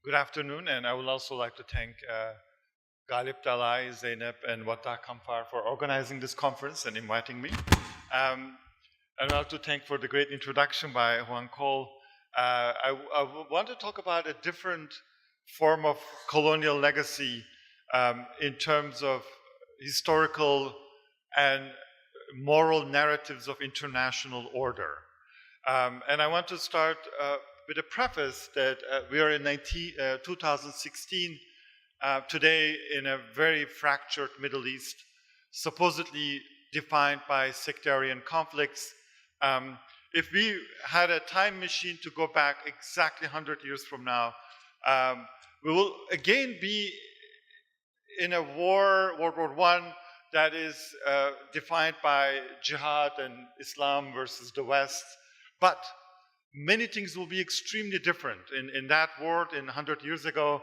Good afternoon, and I would also like to thank Galip Dalai, Zeynep, and Wata Kamfar for organizing this conference and inviting me. I'd like to thank for the great introduction by Juan Cole. I want to talk about a different form of colonial legacy in terms of historical and moral narratives of international order. And I want to start with a preface that we are in 2016 today in a very fractured Middle East, supposedly defined by sectarian conflicts. If we had a time machine to go back exactly 100 years from now, we will again be in a war, World War I, that is defined by jihad and Islam versus the West. But many things will be extremely different. In that world, 100 years ago,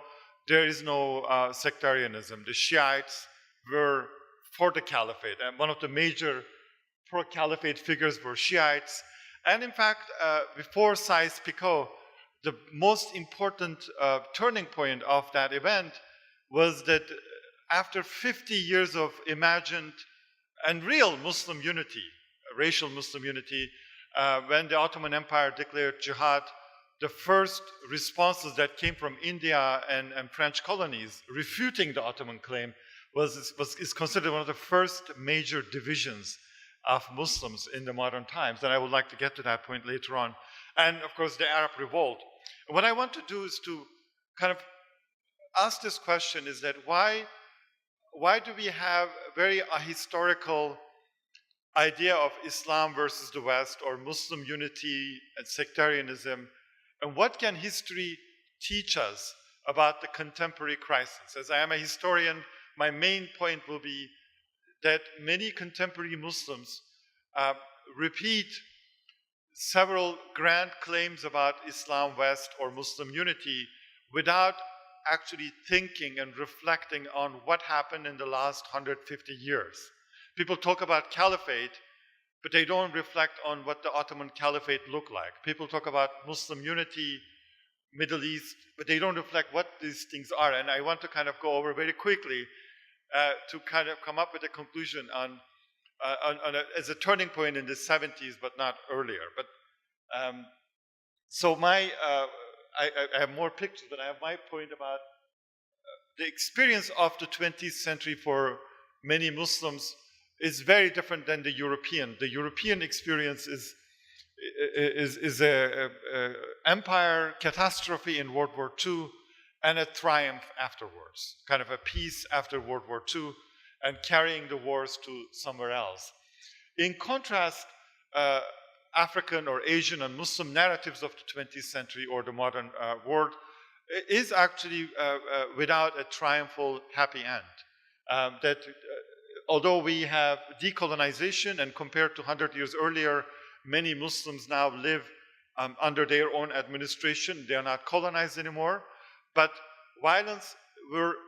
there is no sectarianism. The Shiites were for the caliphate, and one of the major pro-caliphate figures were Shiites. And in fact, before Sykes-Picot, the most important turning point of that event was that after 50 years of imagined and real Muslim unity, racial Muslim unity, when the Ottoman Empire declared jihad, the first responses that came from India and French colonies refuting the Ottoman claim is considered one of the first major divisions of Muslims in the modern times. And I would like to get to that point later on. And of course, the Arab Revolt. What I want to do is to kind of ask this question, is that why do we have very historical idea of Islam versus the West, or Muslim unity and sectarianism, and what can history teach us about the contemporary crisis? As I am a historian, my main point will be that many contemporary Muslims repeat several grand claims about Islam West or Muslim unity without actually thinking and reflecting on what happened in the last 150 years. People talk about caliphate, but they don't reflect on what the Ottoman Caliphate looked like. People talk about Muslim unity, Middle East, but they don't reflect what these things are. And I want to kind of go over very quickly to kind of come up with a conclusion as a turning point in the 70s, but not earlier. But so I have more pictures, but I have my point about the experience of the 20th century for many Muslims is very different than the European. The European experience is a empire catastrophe in World War II and a triumph afterwards, kind of a peace after World War II and carrying the wars to somewhere else. In contrast, African or Asian and Muslim narratives of the 20th century or the modern world is actually without a triumphal happy end. Although we have decolonization, and compared to 100 years earlier, many Muslims now live under their own administration. They are not colonized anymore, but violence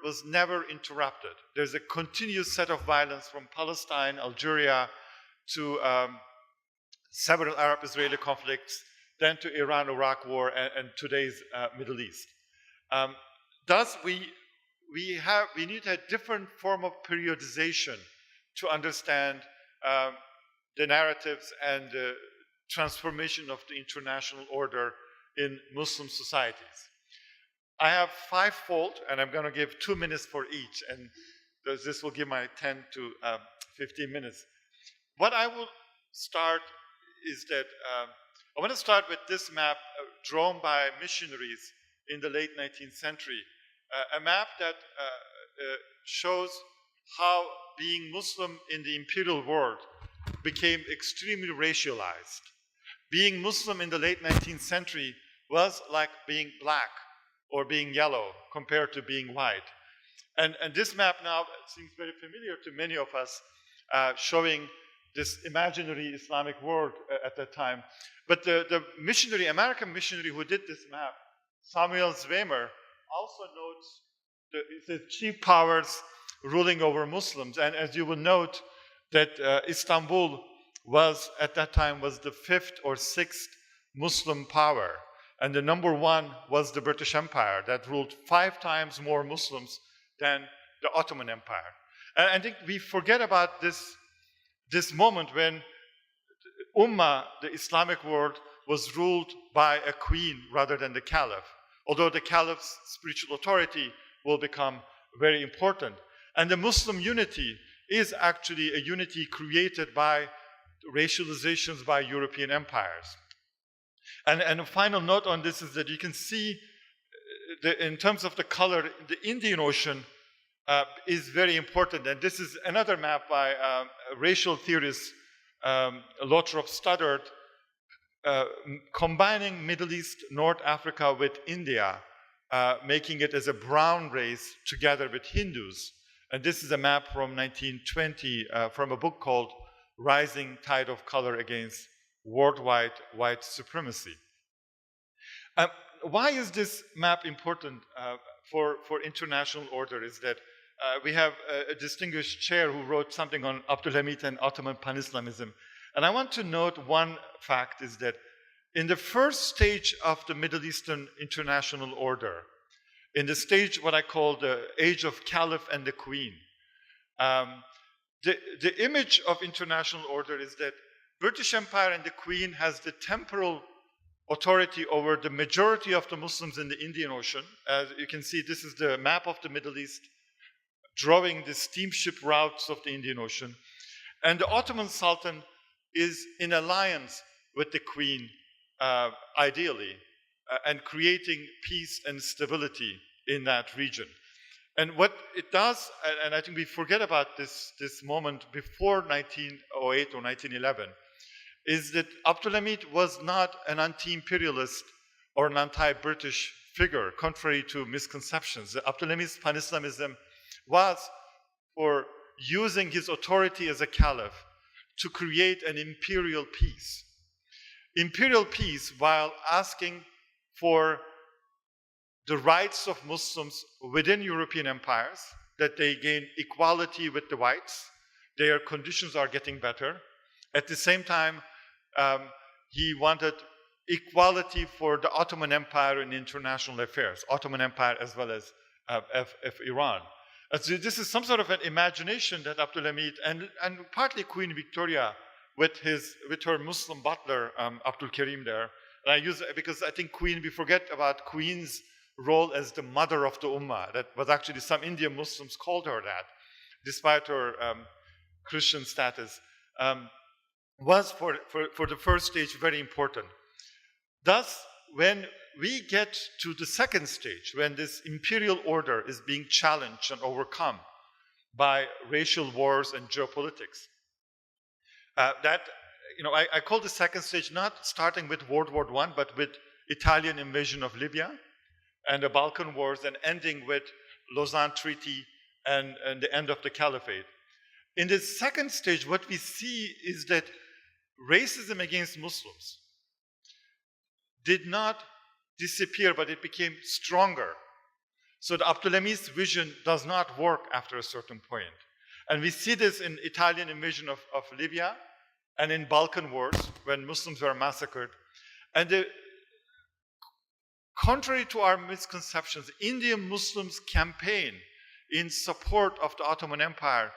was never interrupted. There's a continuous set of violence from Palestine, Algeria, to several Arab-Israeli conflicts, then to Iran-Iraq war, and today's Middle East. Thus, we need a different form of periodization to understand the narratives and the transformation of the international order in Muslim societies. I have fivefold, and I'm going to give 2 minutes for each, and this will give my 10 to 15 minutes. What I will start is that I want to start with this map drawn by missionaries in the late 19th century. A map that shows how being Muslim in the imperial world became extremely racialized. Being Muslim in the late 19th century was like being black or being yellow compared to being white. And this map now seems very familiar to many of us, showing this imaginary Islamic world at that time. But the missionary, American missionary who did this map, Samuel Zwemer, also notes the chief powers ruling over Muslims. And as you will note, that Istanbul was, at that time, was the 5th or 6th Muslim power. And the number one was the British Empire that ruled 5 times more Muslims than the Ottoman Empire. And I think we forget about this moment when Ummah, the Islamic world, was ruled by a queen rather than the caliph, although the caliph's spiritual authority will become very important. And the Muslim unity is actually a unity created by racializations by European empires. And a final note on this is that you can see, in terms of the color, the Indian Ocean is very important. And this is another map by racial theorist Lothrop Stoddard, combining Middle East, North Africa with India, making it as a brown race together with Hindus. And this is a map from 1920 from a book called Rising Tide of Color Against Worldwide White Supremacy. Why is this map important for international order is that we have a distinguished chair who wrote something on Abdulhamid and Ottoman pan-Islamism. And I want to note one fact is that in the first stage of the Middle Eastern international order, in the stage what I call the age of caliph and the queen, the image of international order is that British Empire and the queen has the temporal authority over the majority of the Muslims in the Indian Ocean. As you can see, this is the map of the Middle East, drawing the steamship routes of the Indian Ocean. And the Ottoman Sultan is in alliance with the queen, ideally, and creating peace and stability in that region. And what it does, and I think we forget about this moment before 1908 or 1911, is that Abdulhamid was not an anti-imperialist or an anti-British figure, contrary to misconceptions. Abdulhamid's pan-Islamism was for using his authority as a caliph to create an imperial peace. Imperial peace while asking for the rights of Muslims within European empires, that they gain equality with the whites, their conditions are getting better. At the same time, he wanted equality for the Ottoman Empire in international affairs, Ottoman Empire as well as Iran. So this is some sort of an imagination that Abdulhamid and partly Queen Victoria with her Muslim butler, Abdul Karim there. And I use it because I think we forget about Queen's role as the mother of the Ummah. That was actually some Indian Muslims called her that, despite her Christian status, was for the first stage very important. Thus, when we get to the second stage, when this imperial order is being challenged and overcome by racial wars and geopolitics, I call the second stage not starting with World War I, but with Italian invasion of Libya and the Balkan Wars, and ending with Lausanne Treaty and the end of the Caliphate. In the second stage, what we see is that racism against Muslims did not disappear, but it became stronger. So the Abdulhamid's vision does not work after a certain point. And we see this in Italian invasion of Libya and in Balkan Wars when Muslims were massacred. And contrary to our misconceptions, Indian Muslims' campaign in support of the Ottoman Empire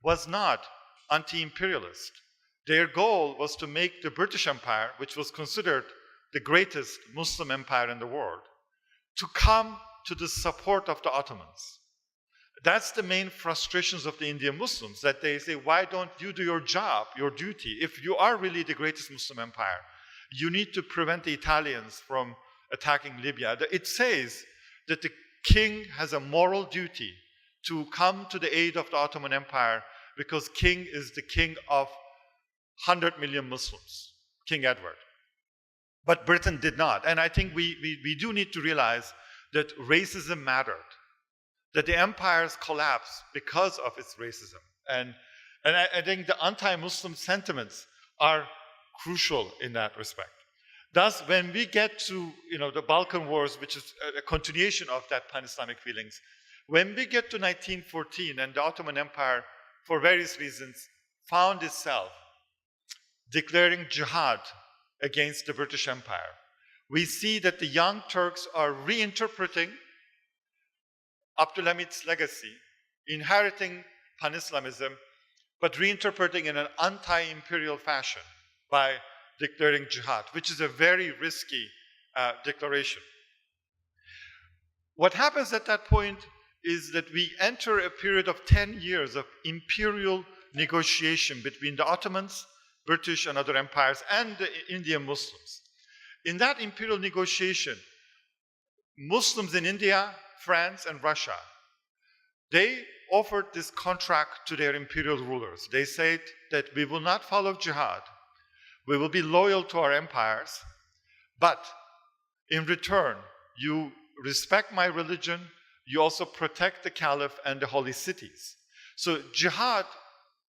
was not anti-imperialist. Their goal was to make the British Empire, which was considered the greatest Muslim empire in the world, to come to the support of the Ottomans. That's the main frustrations of the Indian Muslims, that they say, why don't you do your job, your duty? If you are really the greatest Muslim empire, you need to prevent the Italians from attacking Libya. It says that the king has a moral duty to come to the aid of the Ottoman Empire because king is the king of 100 million Muslims, King Edward. But Britain did not. And I think we do need to realize that racism mattered, that the empires collapsed because of its racism. And I think the anti-Muslim sentiments are crucial in that respect. Thus, when we get to the Balkan Wars, which is a continuation of that pan-Islamic feelings, when we get to 1914 and the Ottoman Empire, for various reasons, found itself declaring jihad against the British Empire, we see that the young Turks are reinterpreting Abdülhamit's legacy, inheriting pan-Islamism, but reinterpreting in an anti-imperial fashion by declaring jihad, which is a very risky declaration. What happens at that point is that we enter a period of 10 years of imperial negotiation between the Ottomans, British and other empires, and the Indian Muslims. In that imperial negotiation, Muslims in India, France, and Russia, they offered this contract to their imperial rulers. They said that we will not follow jihad, we will be loyal to our empires, but in return, you respect my religion, you also protect the caliph and the holy cities. So jihad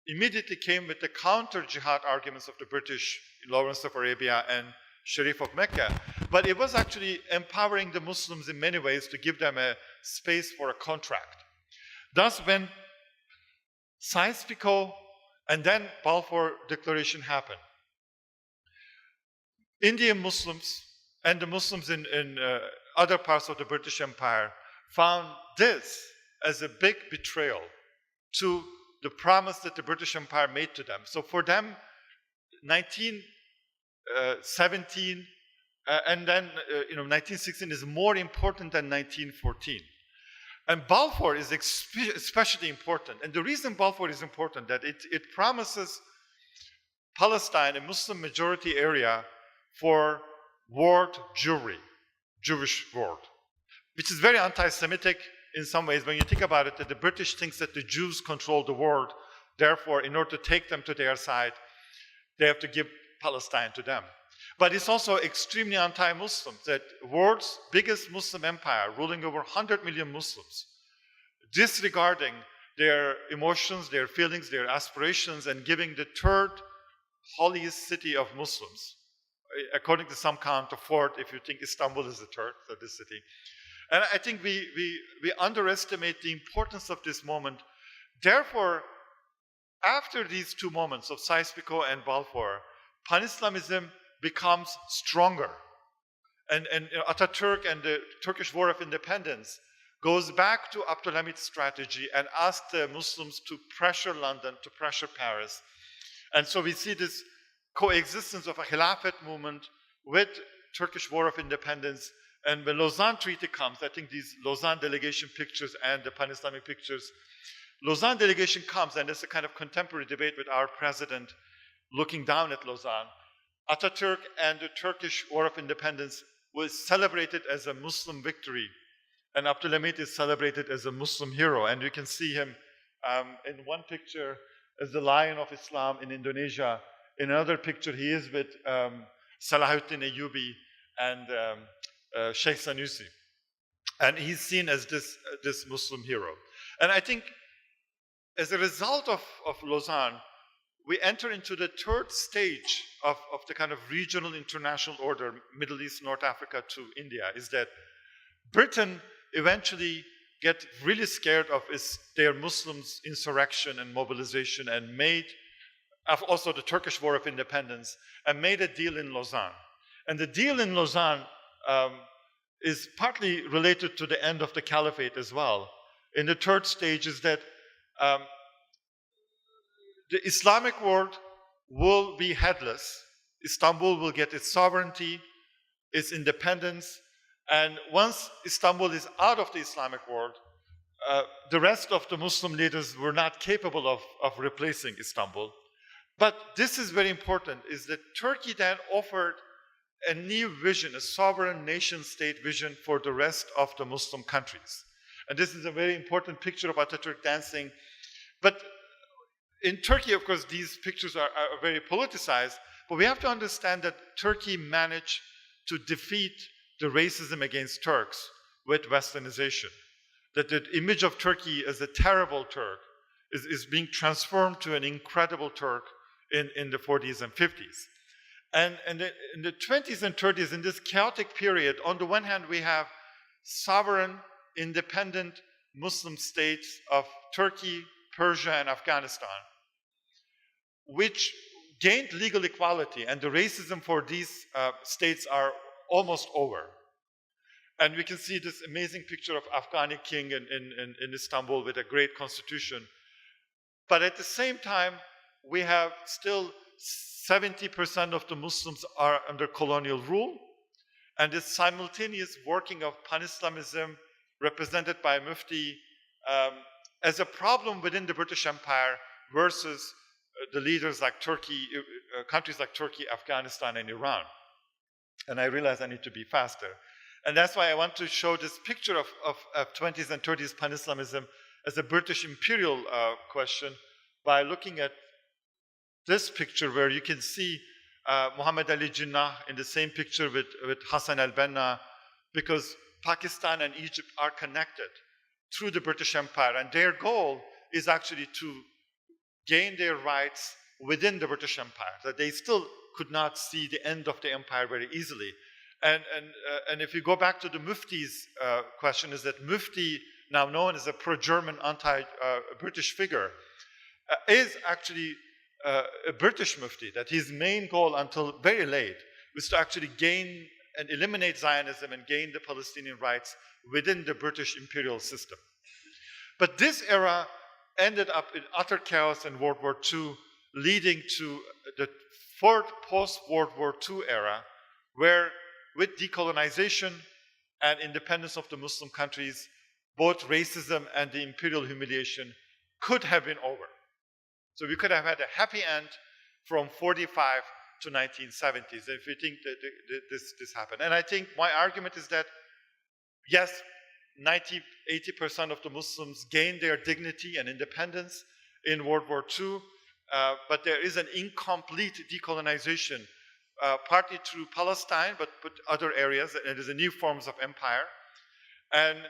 immediately came with the counter-jihad arguments of the British, Lawrence of Arabia and Sharif of Mecca, but it was actually empowering the Muslims in many ways to give them a space for a contract. Thus, when Sykes-Picot and then Balfour Declaration happened, Indian Muslims and the Muslims in other parts of the British Empire found this as a big betrayal to the promise that the British Empire made to them. So for them, 1917 and then 1916 is more important than 1914. And Balfour is especially important. And the reason Balfour is important that it promises Palestine, a Muslim majority area, for world Jewry, Jewish world, which is very anti-Semitic in some ways. When you think about it, that the British thinks that the Jews control the world. Therefore, in order to take them to their side, they have to give Palestine to them. But it's also extremely anti-Muslim, that world's biggest Muslim empire, ruling over 100 million Muslims, disregarding their emotions, their feelings, their aspirations, and giving the third holiest city of Muslims, according to some count, the fourth, if you think Istanbul is the third, so this city. And I think we underestimate the importance of this moment. Therefore, after these two moments of Sykes-Picot and Balfour, pan-Islamism becomes stronger. And Ataturk and the Turkish War of Independence goes back to Abdülhamit's strategy and asks the Muslims to pressure London, to pressure Paris. And so we see this coexistence of a Khilafat movement with Turkish War of Independence. And when Lausanne Treaty comes, I think these Lausanne delegation pictures and the pan-Islamic pictures, Lausanne delegation comes, and there's a kind of contemporary debate with our president looking down at Lausanne. Ataturk and the Turkish War of Independence was celebrated as a Muslim victory, and Abdülhamit is celebrated as a Muslim hero. And you can see him in one picture as the Lion of Islam in Indonesia. In another picture, he is with Salahuddin Ayyubi and Sheikh Sanusi. And he's seen as this Muslim hero. And I think as a result of Lausanne, we enter into the third stage of the kind of regional international order, Middle East, North Africa to India, is that Britain eventually get really scared of their Muslims' insurrection and mobilization, and made, also the Turkish War of Independence, and made a deal in Lausanne. And the deal in Lausanne is partly related to the end of the caliphate as well. In the third stage is that the Islamic world will be headless. Istanbul will get its sovereignty, its independence, and once Istanbul is out of the Islamic world, the rest of the Muslim leaders were not capable of replacing Istanbul. But this is very important, is that Turkey then offered a new vision, a sovereign nation-state vision for the rest of the Muslim countries. And this is a very important picture of Ataturk dancing. But in Turkey, of course, these pictures are very politicized, but we have to understand that Turkey managed to defeat the racism against Turks with Westernization. That the image of Turkey as a terrible Turk is being transformed to an incredible Turk in the 40s and 50s. And in the 20s and 30s, in this chaotic period, on the one hand, we have sovereign, independent Muslim states of Turkey, Persia, and Afghanistan, which gained legal equality, and the racism for these states are almost over. And we can see this amazing picture of Afghani king in Istanbul with a great constitution. But at the same time, we have still 70% of the Muslims are under colonial rule, and this simultaneous working of pan-Islamism represented by Mufti as a problem within the British Empire versus the leaders like Turkey, countries like Turkey, Afghanistan, and Iran. And I realize I need to be faster. And that's why I want to show this picture of 20s and 30s pan-Islamism as a British imperial question by looking at this picture where you can see Muhammad Ali Jinnah in the same picture with Hassan al-Banna, because Pakistan and Egypt are connected through the British Empire, and their goal is actually to gain their rights within the British Empire, that they still could not see the end of the empire very easily. And if you go back to the Mufti's question, is that Mufti, now known as a pro-German, anti-British figure, is actually a British Mufti, that his main goal until very late was to actually gain and eliminate Zionism and gain the Palestinian rights within the British imperial system. But this era ended up in utter chaos in World War II, leading to the fourth post-World War II era, where with decolonization and independence of the Muslim countries, both racism and the imperial humiliation could have been over. So we could have had a happy end from 45 to 1970s, if we think that this happened. And I think my argument is that, yes, 80% of the Muslims gained their dignity and independence in World War II, but there is an incomplete decolonization, partly through Palestine, but other areas, and there's a new forms of empire. And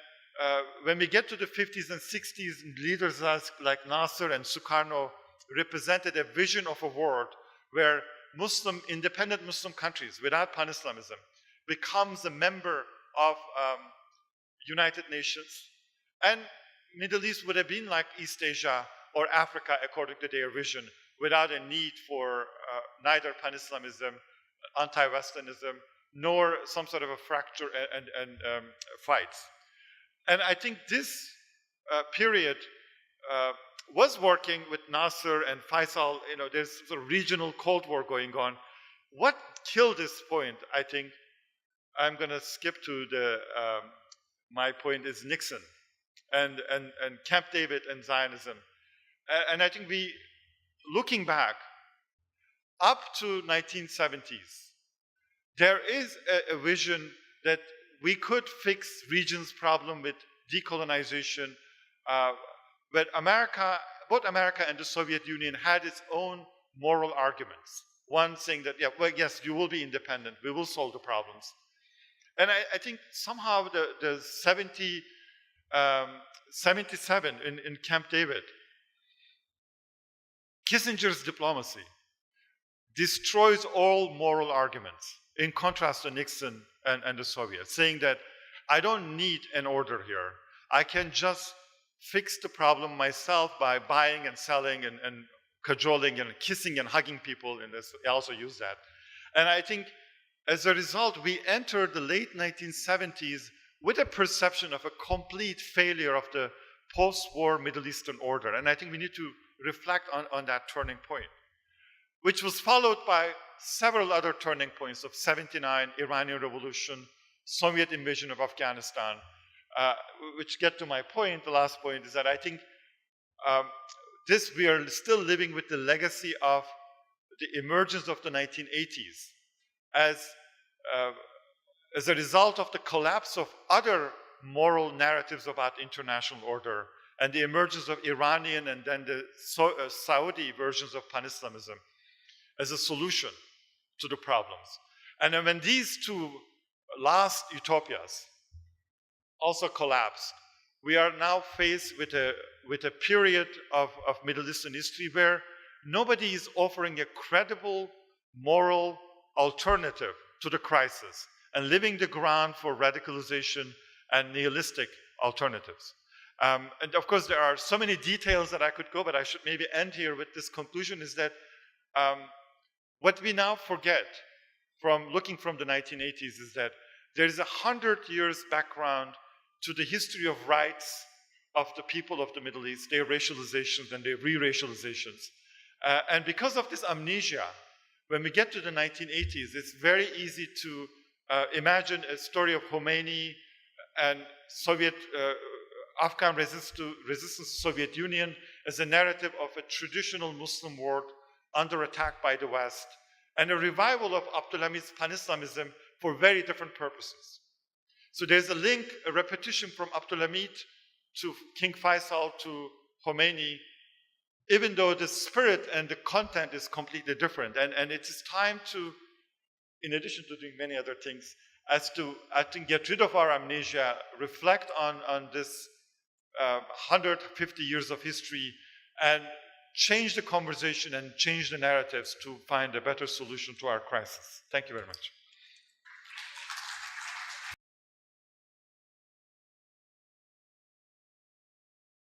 when we get to the 50s and 60s, leaders like Nasser and Sukarno represented a vision of a world where independent Muslim countries without pan-Islamism becomes a member of United Nations, and Middle East would have been like East Asia or Africa according to their vision, without a need for neither pan-Islamism, anti-Westernism, nor some sort of a fracture and fights. And I think this period was working with Nasser and Faisal. You know, there's sort of regional Cold War going on. What killed this point, I think, I'm going to skip to the, my point is Nixon and Camp David and Zionism. And I think looking back, up to 1970s, there is a vision that we could fix regions' problem with decolonization, but both America and the Soviet Union had its own moral arguments. One saying that, yeah, well, yes, you will be independent, we will solve the problems. And I think somehow the 77 in Camp David, Kissinger's diplomacy destroys all moral arguments, in contrast to Nixon and the Soviets, saying that I don't need an order here. I can just fix the problem myself by buying and selling and cajoling and kissing and hugging people, and I also use that. And I think as a result, we entered the late 1970s with a perception of a complete failure of the post-war Middle Eastern order. And I think we need to reflect on that turning point, which was followed by several other turning points of 79, Iranian Revolution, Soviet invasion of Afghanistan, which get to my point. The last point is that I think we are still living with the legacy of the emergence of the 1980s as a result of the collapse of other moral narratives about international order and the emergence of Iranian and then the Saudi versions of pan-Islamism as a solution to the problems. And then when these two last utopias also collapsed, we are now faced with a period of Middle Eastern history where nobody is offering a credible moral alternative to the crisis and leaving the ground for radicalization and nihilistic alternatives. And of course, there are so many details that I could go, but I should maybe end here with this conclusion, is that what we now forget from looking from the 1980s is that there is 100 years background to the history of rights of the people of the Middle East, their racializations and their re-racializations. And because of this amnesia, when we get to the 1980s, it's very easy to imagine a story of Khomeini and Soviet Afghan resistance to Soviet Union as a narrative of a traditional Muslim world under attack by the West, and a revival of Abdulhamid's pan-Islamism for very different purposes. So there's a link, a repetition from Abdulhamid to King Faisal to Khomeini, even though the spirit and the content is completely different. And it is time to, in addition to doing many other things, as to, I think, get rid of our amnesia, reflect on this 150 years of history, and change the conversation and change the narratives to find a better solution to our crisis. Thank you very much.